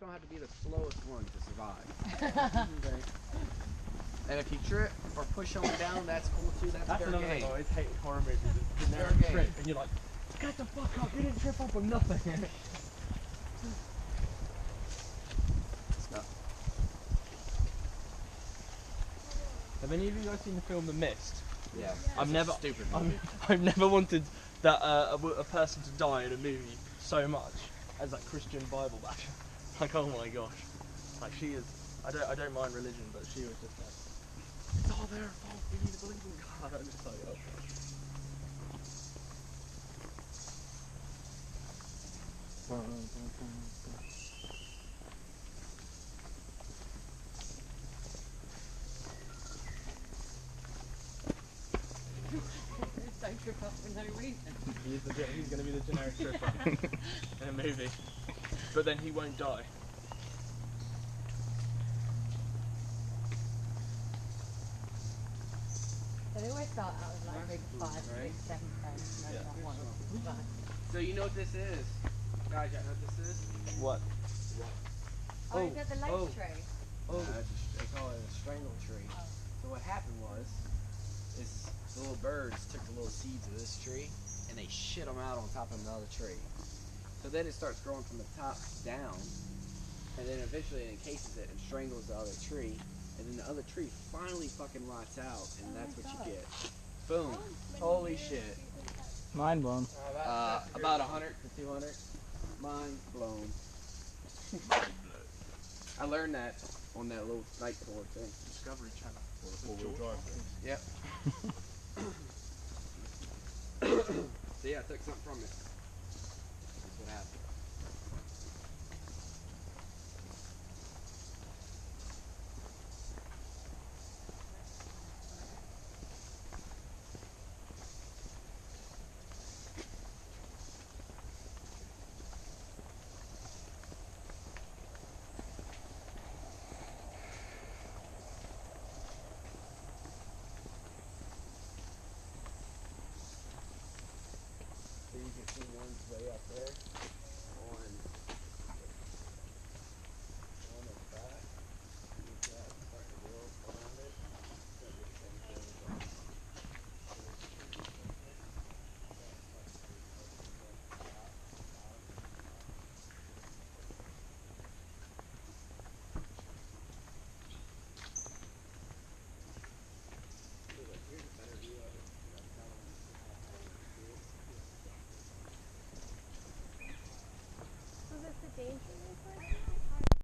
don't have to be the slowest one to survive. Okay. And if you trip or push someone down, that's cool too. That's fair another game. thing I always hate in horror movies. Is the narrative trip, and you're like, get the fuck up! You didn't trip up on nothing. Have any of you guys seen the film The Mist? Yeah. I've never wanted that a person to die in a movie so much as that Christian Bible basher. Like, oh my gosh, like she is. I don't mind religion, but she was just like, it's all their fault. We need to believe in God. I'm just like, oh. Don't trip up for no reason. He's going to be the generic tripper in a movie, but then he won't die. So they always start out with like 5, 6, 7 pens, and then that one. So you know what this is? Guys, you know what this is? What? Oh, is that the lace tray? Oh, they call it a strangle tree. Oh. So what happened was, is the little birds took the little seeds of this tree and they shit them out on top of another tree. So then it starts growing from the top down, and then eventually it encases it and strangles the other tree, and then the other tree finally fucking rots out, and that's what you get. Boom. Holy shit. Mind blown. About 100 to 200. Mind blown. I learned that on that little night tour thing. Discovery Channel. Or the four-wheel drive thing. Yep. So yeah, I took something from it. That's what happened.